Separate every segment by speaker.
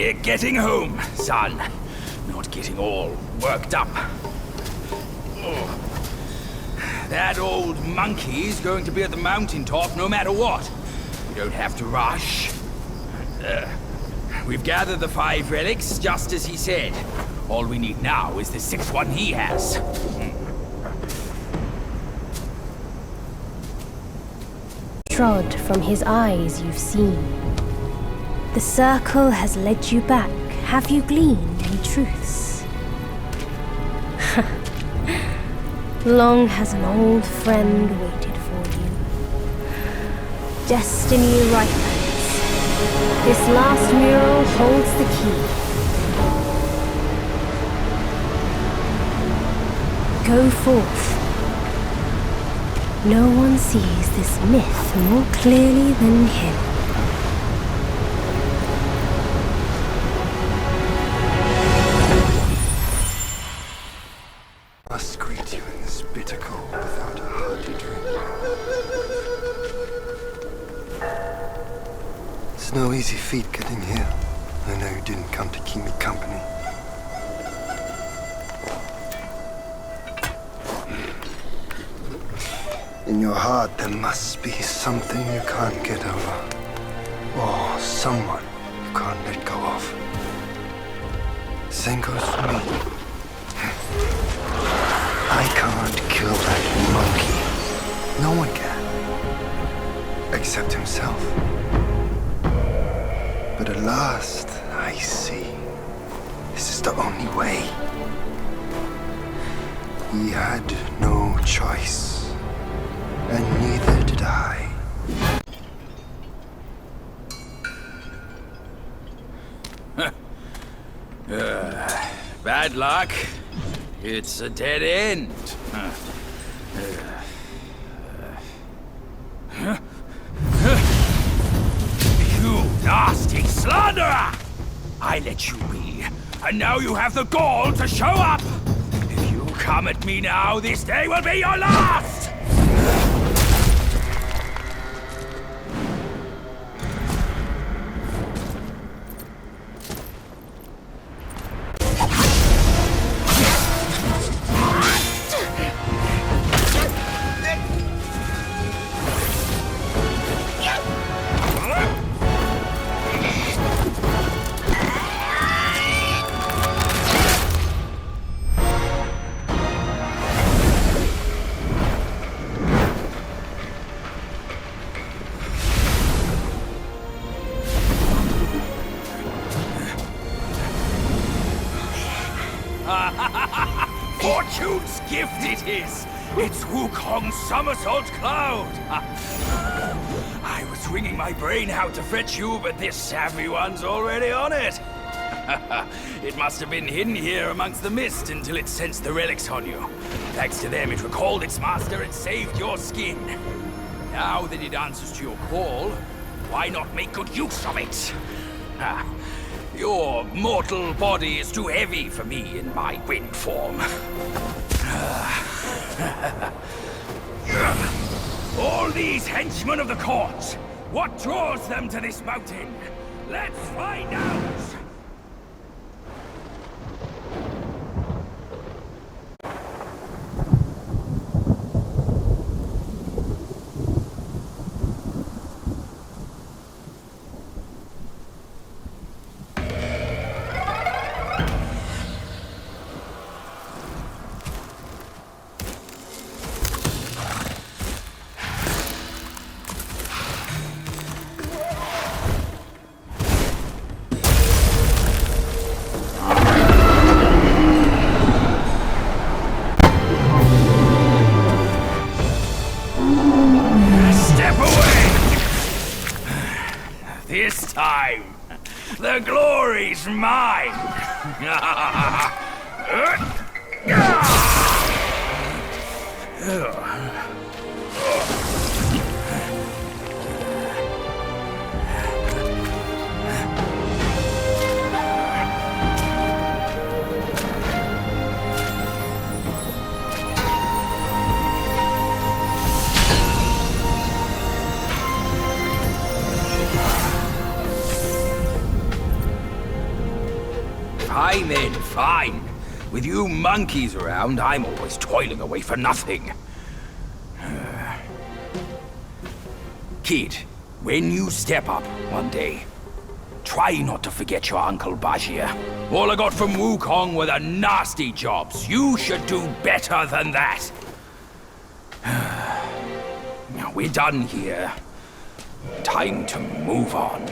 Speaker 1: We're getting home, son. Not getting all worked up. Oh. That old monkey's going to be at the mountaintop no matter what. We don't have to rush. We've gathered the 5 relics, just as he said. All we need now is the 6th one he has.
Speaker 2: Trod from his eyes you've seen. The circle has led you back. Have you gleaned any truths? Long has an old friend waited for you. Destiny ripens. This last mural holds the key. Go forth. No one sees this myth more clearly than him.
Speaker 3: I must greet you in this bitter cold without a hearty drink. It's no easy feat getting here. I know you didn't come to keep me company. In your heart, there must be something you can't get over. Or someone you can't let go of. Same goes for me. I can't kill that monkey. No one can. Except himself. But at last, I see. This is the only way. He had no choice. And neither did I.
Speaker 1: Bad luck. It's a dead end. You nasty slanderer! I let you be, and now you have the gall to show up! If you come at me now, this day will be your last! Fortune's gift it is! It's Wukong's somersault cloud! I was wringing my brain how to fetch you, but this savvy one's already on it! It must have been hidden here amongst the mist until it sensed the relics on you. Thanks to them, it recalled its master and saved your skin. Now that it answers to your call, why not make good use of it? Your mortal body is too heavy for me in my wind form. All these henchmen of the court, what draws them to this mountain? Let's find out! This time, the glory's mine! Fine then, fine. With you monkeys around, I'm always toiling away for nothing. Kid, when you step up one day, try not to forget your Uncle Bajir. All I got from Wukong were the nasty jobs. You should do better than that. Now we're done here. Time to move on.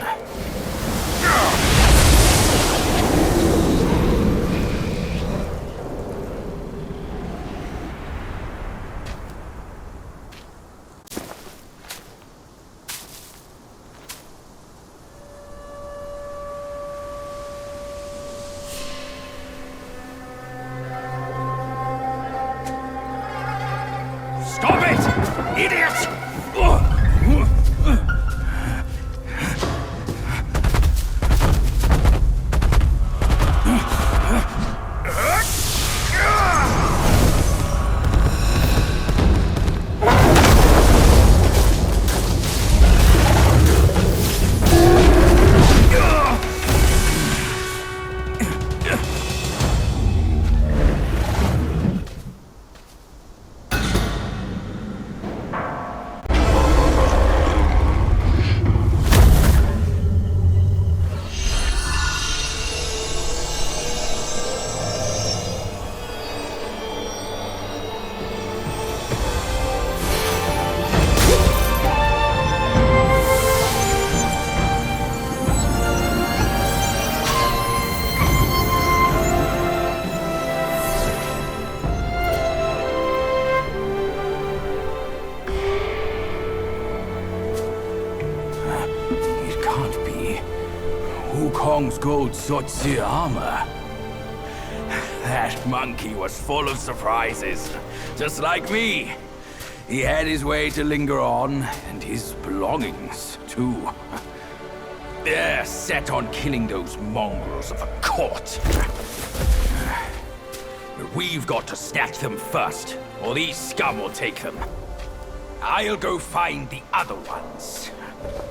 Speaker 1: Stop it, idiot! Wukong's gold Zotac armor. That monkey was full of surprises, just like me. He had his way to linger on, and his belongings, too. They're set on killing those mongrels of a court. But we've got to snatch them first, or these scum will take them. I'll go find the other ones.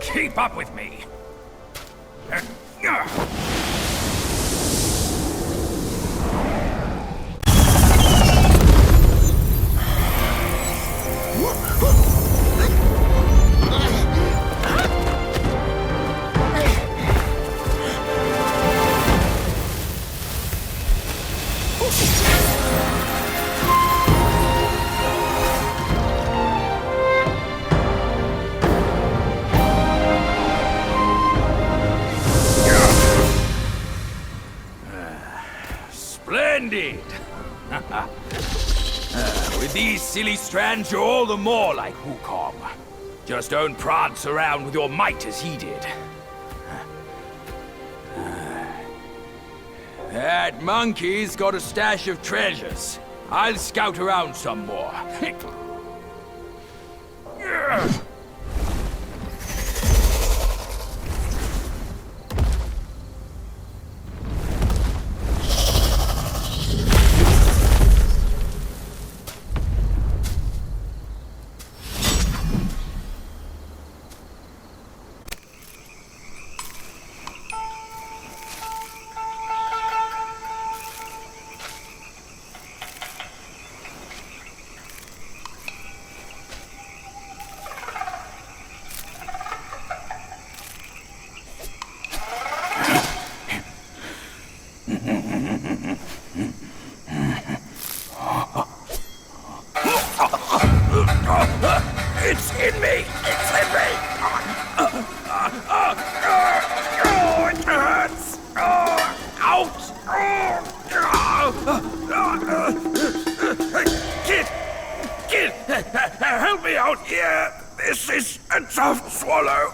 Speaker 1: Keep up with me. Splendid! With these silly strands, you're all the more like Wukong. Just don't prance around with your might as he did. That monkey's got a stash of treasures. I'll scout around some more. It's in me! It's in me! It hurts! Out! Kid! Help me out here! This is a tough swallow!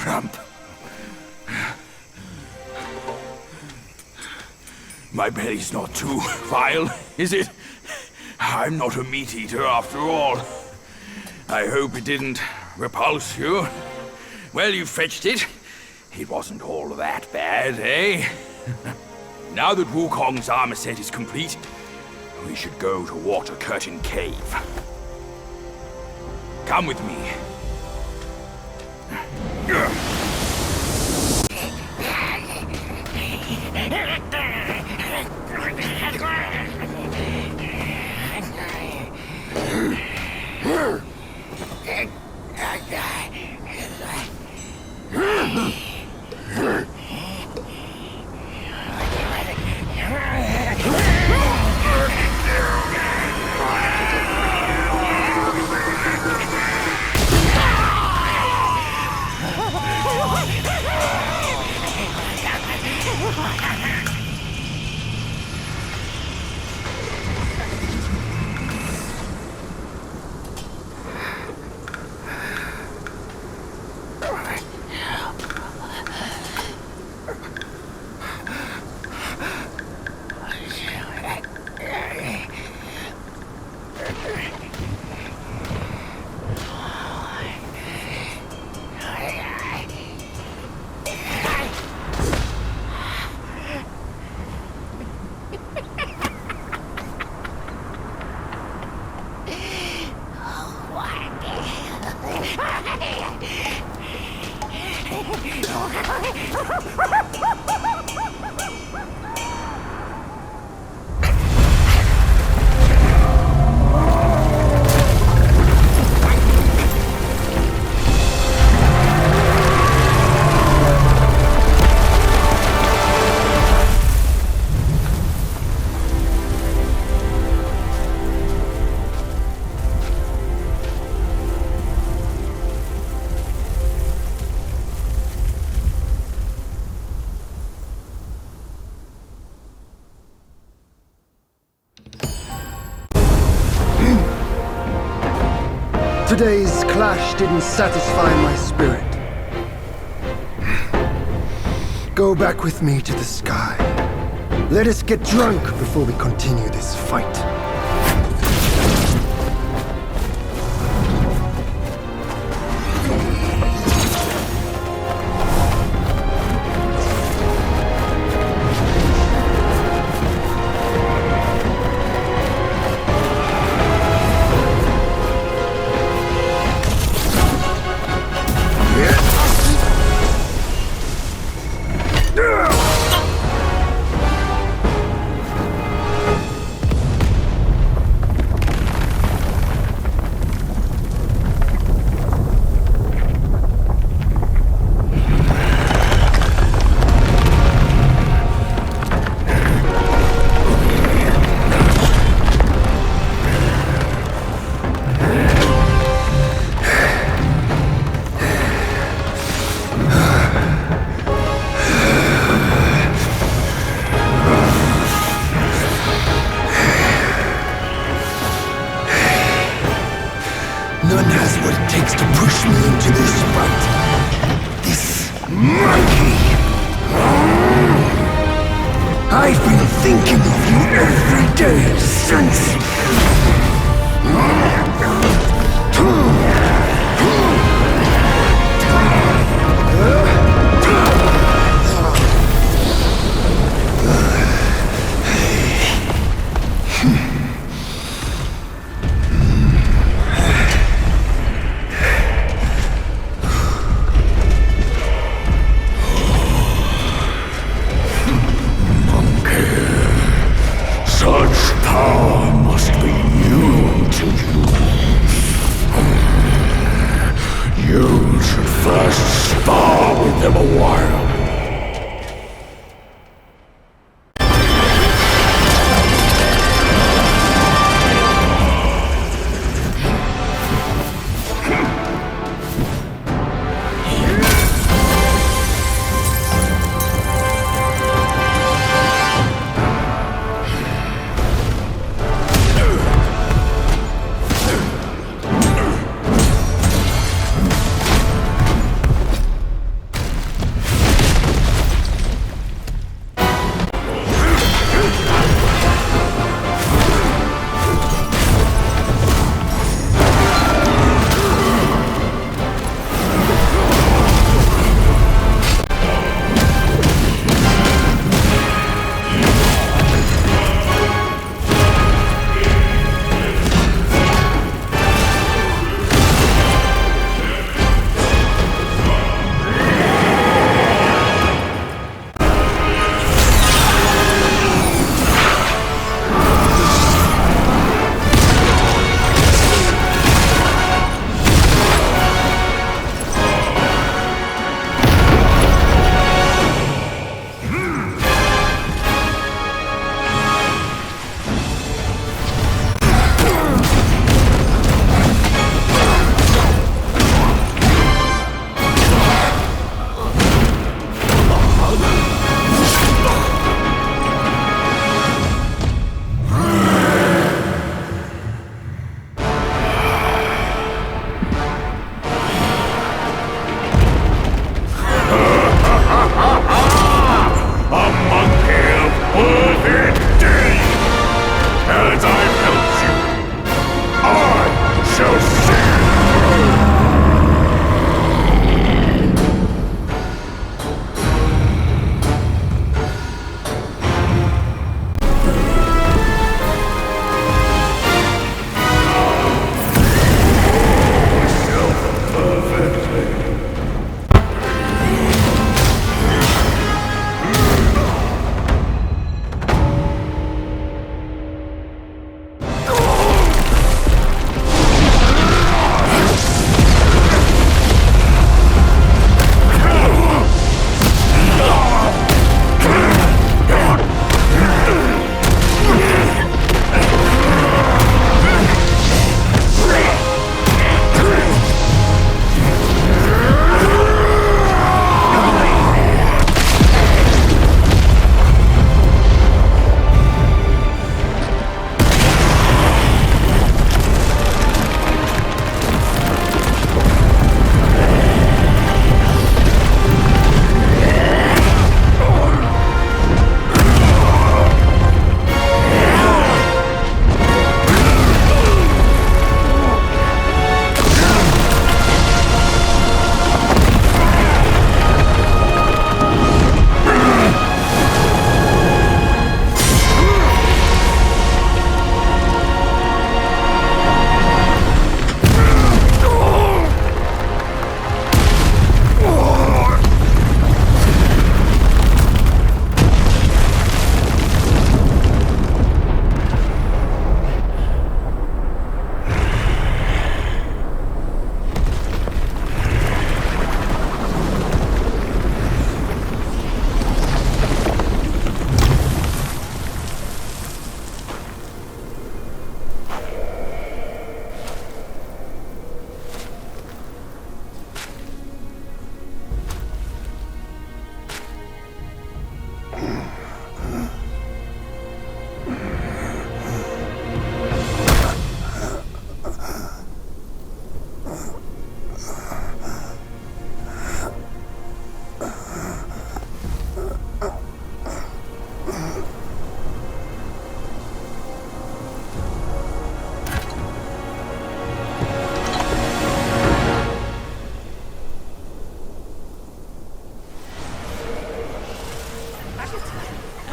Speaker 1: Crump. My belly's not too vile, is it? I'm not a meat eater after all. I hope it didn't repulse you. Well, you fetched it. It wasn't all that bad, eh? Now that Wukong's armor set is complete, we should go to Water Curtain Cave. Come with me.
Speaker 3: Today's clash didn't satisfy my spirit. Go back with me to the sky. Let us get drunk before we continue this fight. None has what it takes to push me into this fight. This monkey! I've been thinking of you every day since...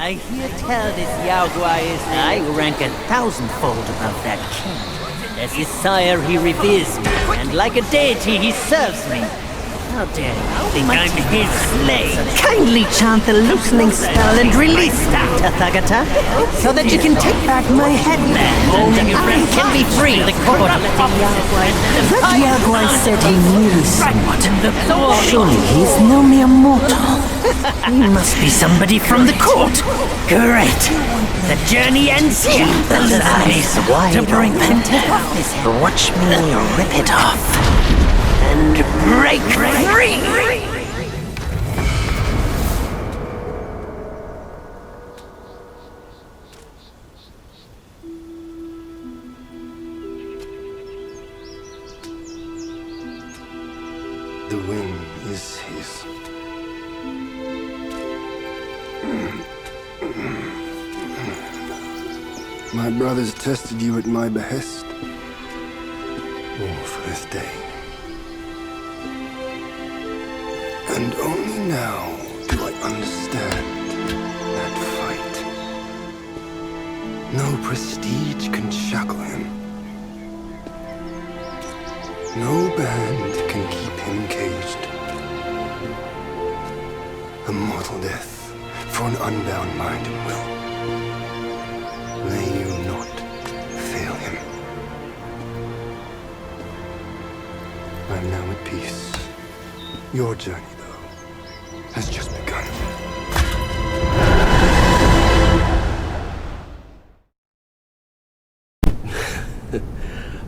Speaker 4: I hear tell this Huaguo is... I rank 1,000-fold above that king. As his sire, he reveres me, and like a deity, he serves me. How dare you think I'm his slave? Kindly chant the loosening spell and release that, Tathagata, so that you can take back my headband and I can be free. The court of that Huaguo said he knew someone. Surely he's no mere mortal. He must be somebody from the court. Great. The journey ends here. Those eyes wide to bring them to office. Watch me rip it off. And break free!
Speaker 3: The win is his. My brothers tested you at my behest. All for this day. And only now do I understand that fight. No prestige can shackle him. No band can keep him caged. A mortal death for an unbound mind and will. May you not fail him. I'm now at peace. Your journey, has just begun.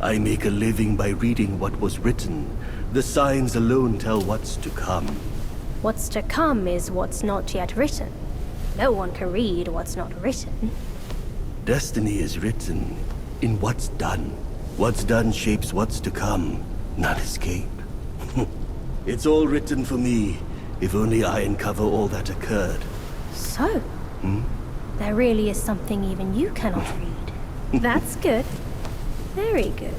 Speaker 5: I make a living by reading what was written. The signs alone tell what's to come.
Speaker 2: What's to come is what's not yet written. No one can read what's not written.
Speaker 5: Destiny is written in what's done. What's done shapes what's to come, not escape. It's all written for me. If only I uncover all that occurred.
Speaker 2: So, there really is something even you cannot read. That's good. Very good.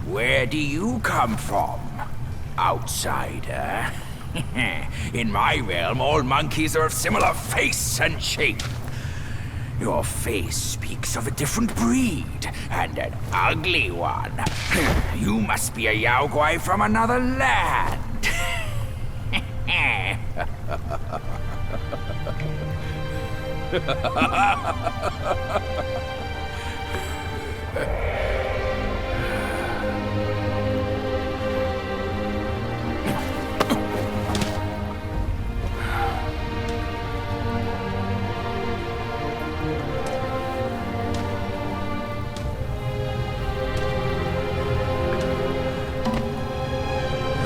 Speaker 1: Where do you come from, outsider? In my realm, all monkeys are of similar face and shape. Your face speaks of a different breed, and an ugly one. You must be a Huaguo from another land.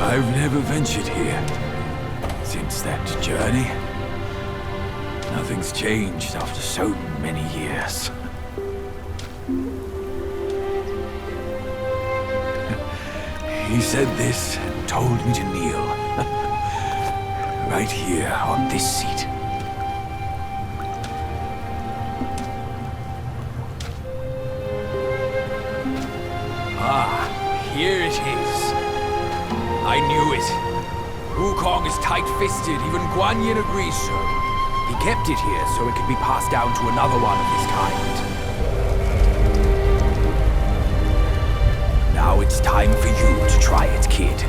Speaker 1: I've never ventured here since that journey. Nothing's changed after so many years. He said this and told me to kneel. Right here on this seat. Ah, here it is. I knew it. Wukong is tight-fisted, even Guan Yin agrees so. He kept it here so it could be passed down to another one of his kind. Now it's time for you to try it, kid.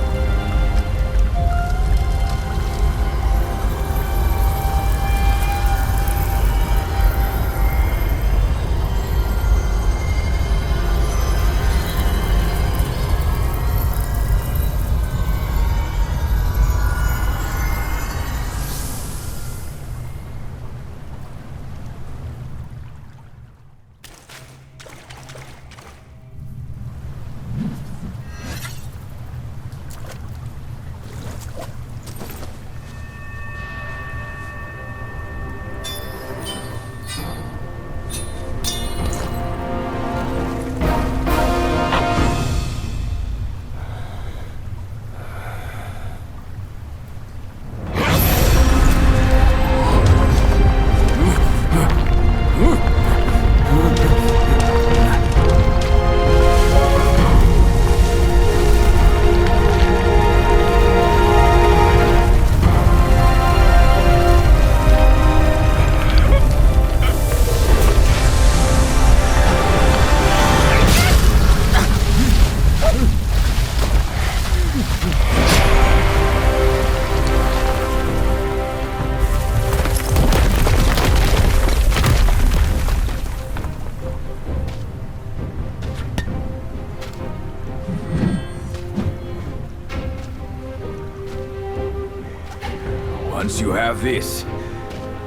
Speaker 1: Once you have this,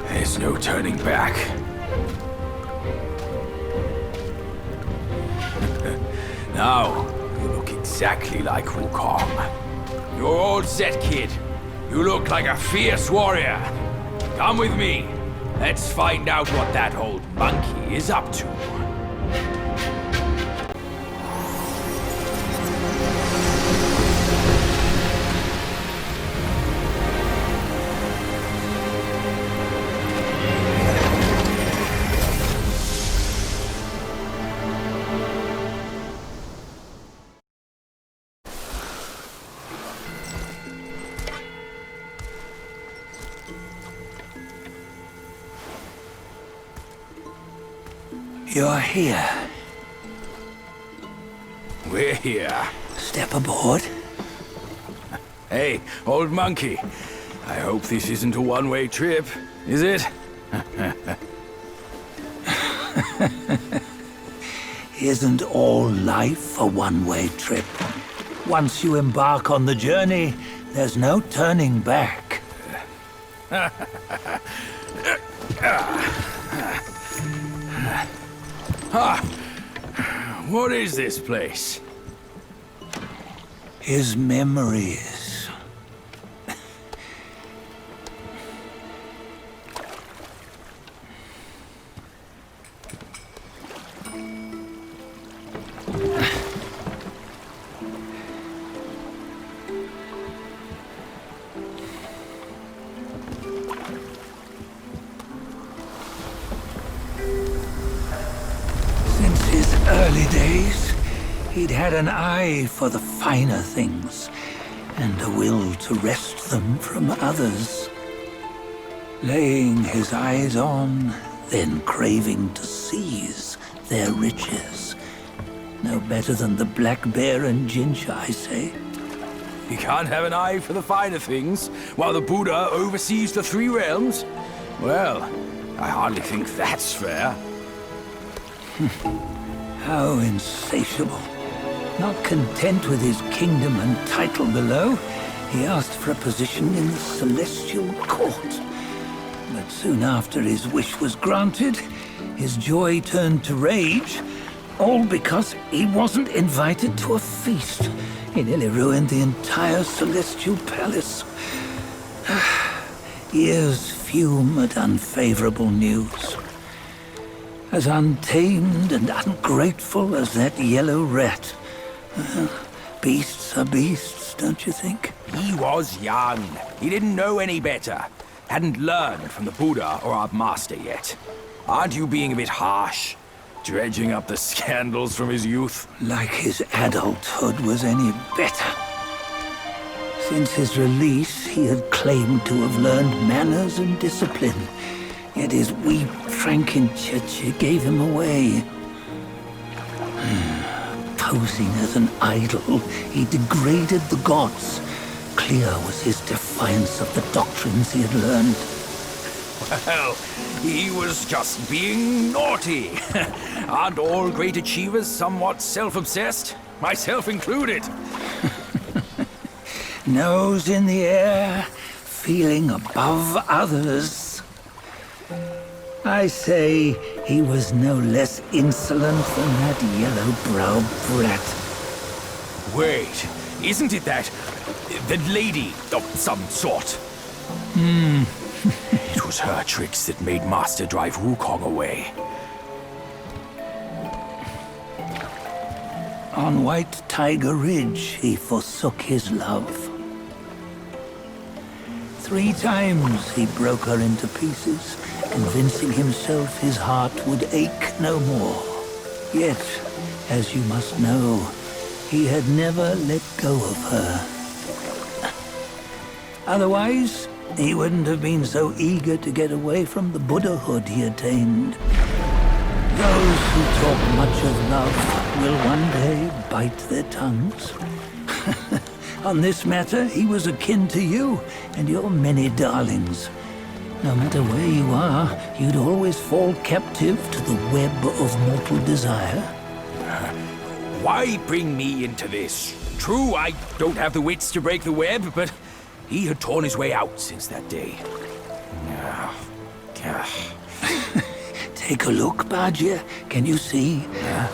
Speaker 1: there's no turning back. Now, you look exactly like Wukong. You're all set, kid. You look like a fierce warrior. Come with me. Let's find out what that old monkey is up to.
Speaker 6: You're here.
Speaker 1: We're here.
Speaker 6: Step aboard.
Speaker 1: Hey, old monkey. I hope this isn't a one-way trip, is it?
Speaker 6: Isn't all life a one-way trip? Once you embark on the journey, there's no turning back.
Speaker 1: What is this place?
Speaker 6: His memories. Early days, he'd had an eye for the finer things, and a will to wrest them from others. Laying his eyes on, then craving to seize their riches. No better than the black bear and ginger, I say.
Speaker 1: You can't have an eye for the finer things, while the Buddha oversees the three realms? Well, I hardly think that's fair.
Speaker 6: How insatiable. Not content with his kingdom and title below, he asked for a position in the celestial court. But soon after his wish was granted, his joy turned to rage, all because he wasn't invited to a feast. He nearly ruined the entire celestial palace. Ears fume at unfavorable news. As untamed and ungrateful as that yellow rat. Beasts are beasts, don't you think?
Speaker 1: He was young. He didn't know any better. Hadn't learned from the Buddha or our master yet. Aren't you being a bit harsh? Dredging up the scandals from his youth?
Speaker 6: Like his adulthood was any better. Since his release, he had claimed to have learned manners and discipline. Yet his weak Frankenchurch gave him away. Posing as an idol, he degraded the gods. Clear was his defiance of the doctrines he had learned.
Speaker 1: Well, he was just being naughty. Aren't all great achievers somewhat self-obsessed? Myself included.
Speaker 6: Nose in the air, feeling above others. I say he was no less insolent than that yellow-browed brat.
Speaker 1: Wait, isn't it that lady of some sort? It was her tricks that made Master drive Wukong away.
Speaker 6: On White Tiger Ridge, he forsook his love. 3 times he broke her into pieces, convincing himself his heart would ache no more. Yet, as you must know, he had never let go of her. Otherwise, he wouldn't have been so eager to get away from the Buddhahood he attained. Those who talk much of love will one day bite their tongues. On this matter, he was akin to you and your many darlings. No matter where you are, you'd always fall captive to the web of mortal desire.
Speaker 1: Why bring me into this? True, I don't have the wits to break the web, but he had torn his way out since that day.
Speaker 6: Take a look, Badger. Can you see?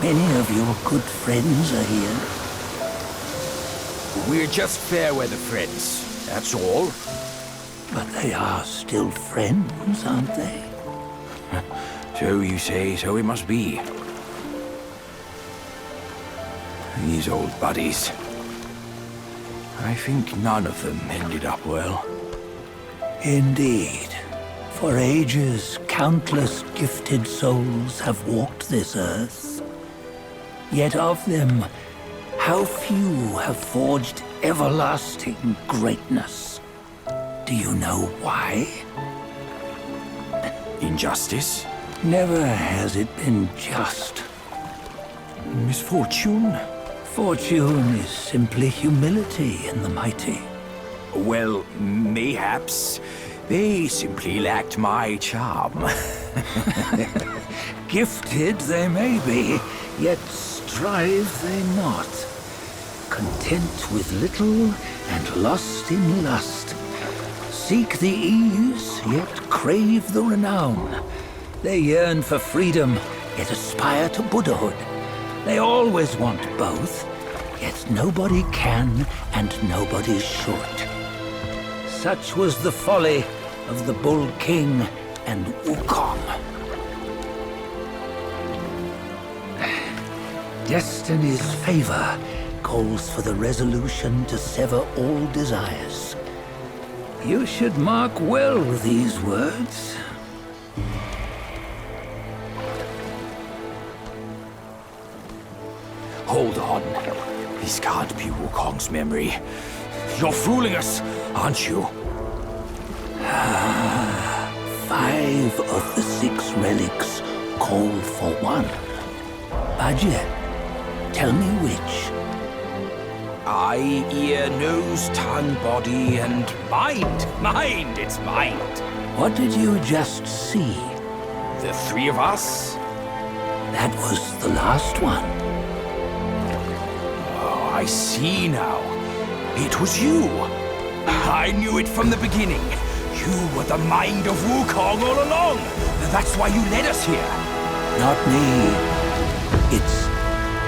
Speaker 6: Many of your good friends are here.
Speaker 1: We're just fair-weather friends, that's all.
Speaker 6: But they are still friends, aren't they?
Speaker 1: So you say, so it must be. These old buddies. I think none of them ended up well.
Speaker 6: Indeed. For ages, countless gifted souls have walked this earth. Yet of them, how few have forged everlasting greatness? Do you know why?
Speaker 1: Injustice?
Speaker 6: Never has it been just.
Speaker 1: Misfortune?
Speaker 6: Fortune is simply humility in the mighty.
Speaker 1: Well, mayhaps. They simply lacked my charm.
Speaker 6: Gifted they may be, yet strive they not. Content with little and lost in lust. Seek the ease, yet crave the renown. They yearn for freedom, yet aspire to Buddhahood. They always want both, yet nobody can and nobody should. Such was the folly of the Bull King and Wukong. Destiny's favor calls for the resolution to sever all desires. You should mark well these words.
Speaker 1: Hold on. This can't be Wukong's memory. You're fooling us, aren't you?
Speaker 6: 5 of the 6 relics call for one. Badger, tell me which.
Speaker 1: Eye, ear, nose, tongue, body, and mind. Mind, it's mind.
Speaker 6: What did you just see?
Speaker 1: The 3 of us?
Speaker 6: That was the last one.
Speaker 1: Oh, I see now. It was you. I knew it from the beginning. You were the mind of Wukong all along. That's why you led us here.
Speaker 6: Not me. It's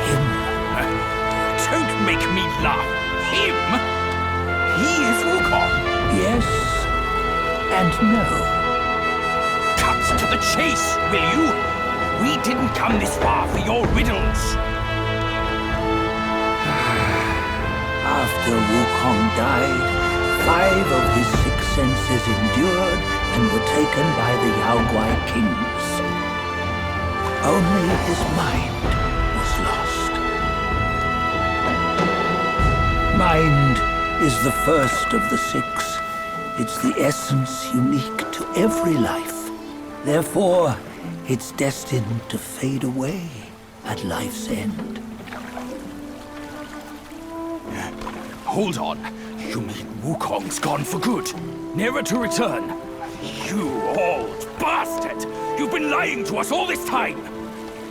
Speaker 6: him.
Speaker 1: Don't make me laugh. Him? He is Wukong.
Speaker 6: Yes and no.
Speaker 1: Cut to the chase, will you? We didn't come this far for your riddles.
Speaker 6: After Wukong died, 5 of his 6 senses endured and were taken by the Huaguo kings. Only his mind was lost. Mind is the first of the 6. It's the essence unique to every life. Therefore, it's destined to fade away at life's end.
Speaker 1: Hold on. You mean Wukong's gone for good? Never to return? You old bastard! You've been lying to us all this time!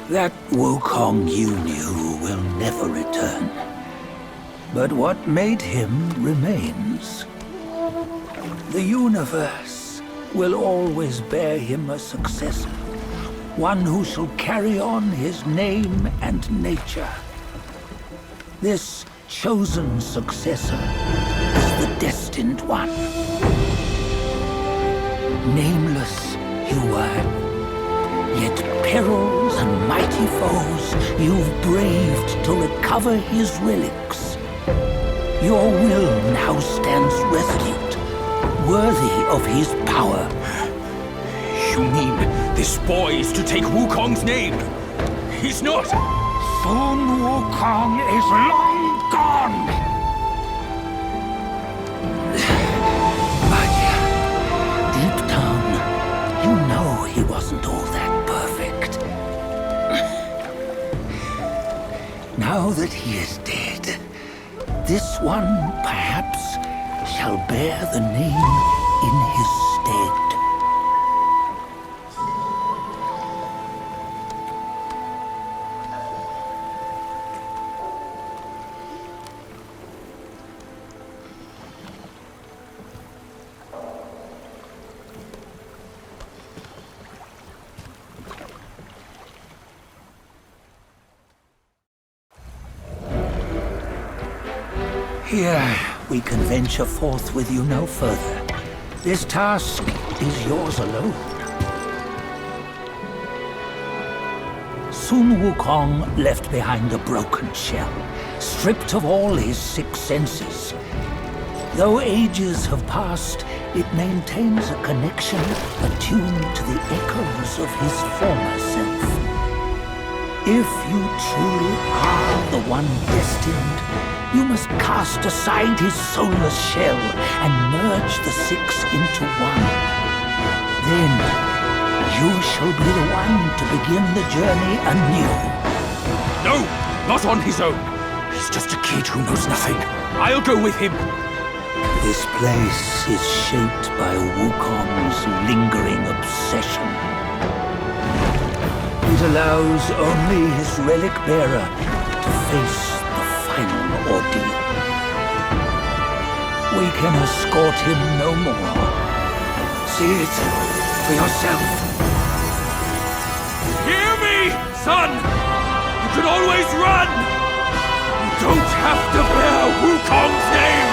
Speaker 6: That Wukong you knew will never return. But what made him remains. The universe will always bear him a successor. One who shall carry on his name and nature. This chosen successor is the destined one. Nameless you were. Yet perils and mighty foes you've braved to recover his relics. Your will now stands resolute, worthy of his power.
Speaker 1: You mean this boy is to take Wukong's name? He's not!
Speaker 6: Sun Wukong is long gone! But deep down, you know he wasn't all that perfect. Now that he is dead, this one perhaps shall bear the name in his stead. Here, we can venture forth with you no further. This task is yours alone. Sun Wukong left behind a broken shell, stripped of all his six senses. Though ages have passed, it maintains a connection attuned to the echoes of his former self. If you truly are the one destined, you must cast aside his soulless shell and merge the six into one. Then, you shall be the one to begin the journey anew.
Speaker 1: No! Not on his own! He's just a kid who knows nothing. I'll go with him!
Speaker 6: This place is shaped by Wukong's lingering obsession. It allows only his relic bearer to face the final ordeal. We can escort him no more. See it for yourself.
Speaker 1: Hear me, son! You can always run! You don't have to bear Wukong's name!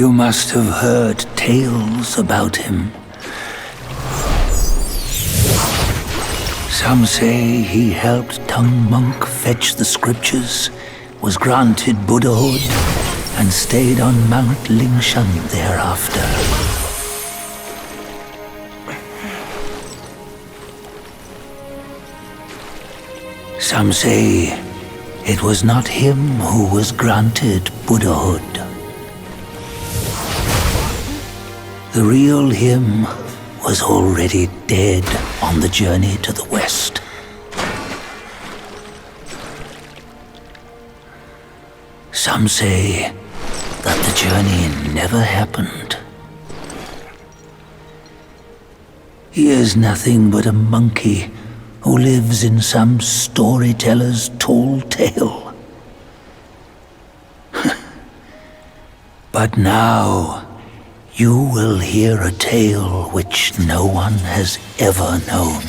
Speaker 6: You must have heard tales about him. Some say he helped Tung Monk fetch the scriptures, was granted Buddhahood, and stayed on Mount Lingshan thereafter. Some say it was not him who was granted Buddhahood. The real him was already dead on the journey to the west. Some say that the journey never happened. He is nothing but a monkey who lives in some storyteller's tall tale. But now, you will hear a tale which no one has ever known.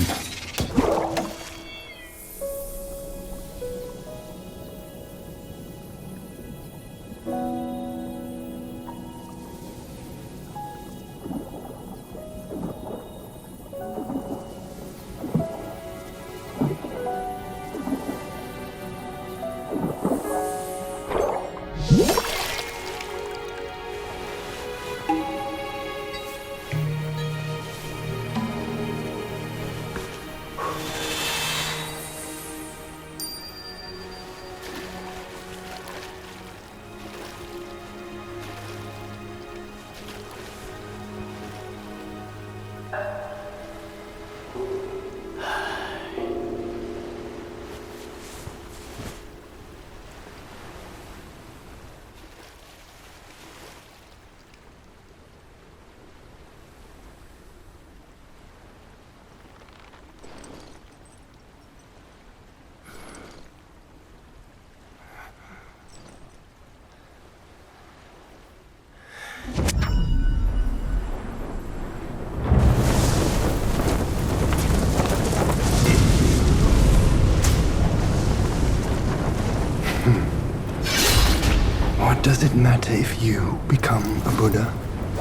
Speaker 3: What does it matter if you become a Buddha?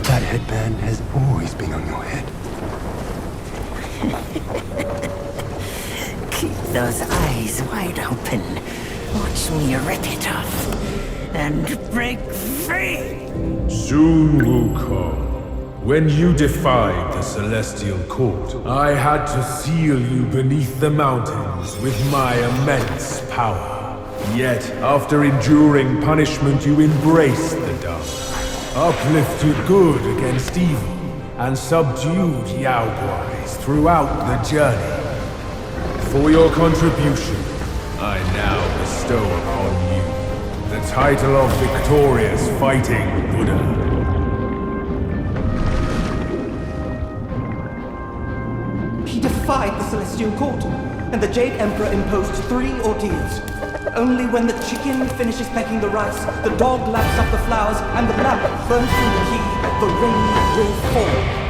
Speaker 3: That headband has always been on your head.
Speaker 4: Keep those eyes wide open. Watch me rip it off and break free.
Speaker 7: Soon, Wukong. When you defied the Celestial Court, I had to seal you beneath the mountains with my immense power. Yet, after enduring punishment, you embraced the dark, uplifted good against evil, and subdued Huaguos throughout the journey. For your contribution, I now bestow upon you the title of Victorious Fighting Buddha.
Speaker 8: He defied the Celestial Court, and the Jade Emperor imposed 3 ordeals. Only when the chicken finishes pecking the rice, the dog laps up the flowers, and the lamp burns through the key, the rain will fall.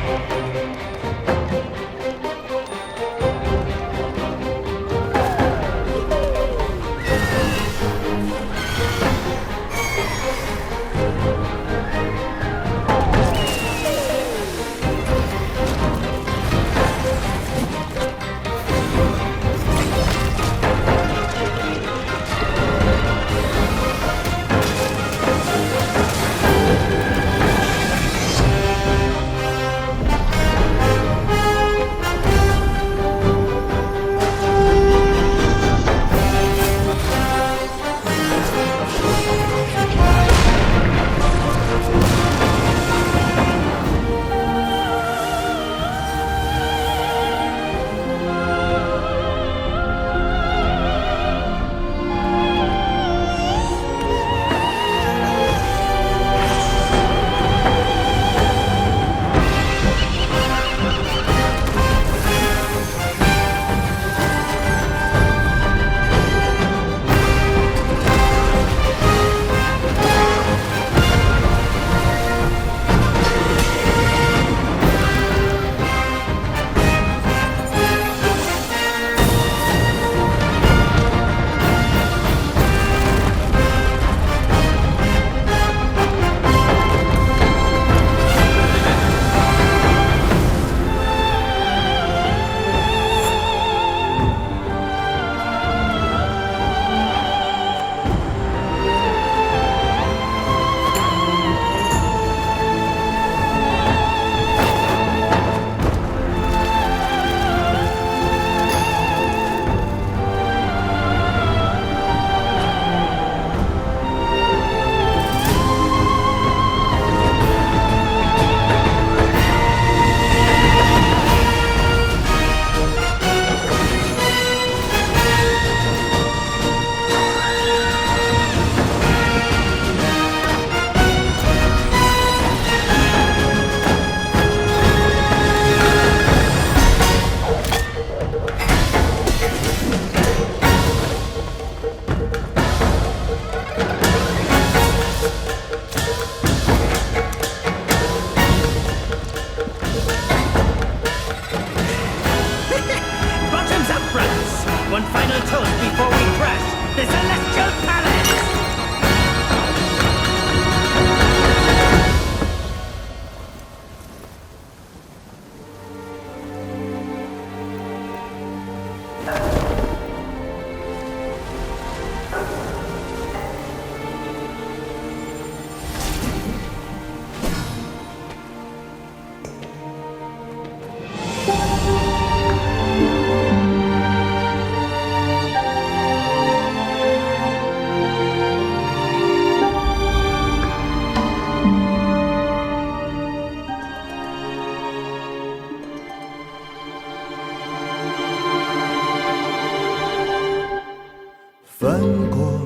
Speaker 3: 翻过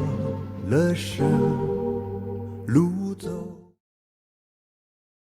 Speaker 3: 了山，路走。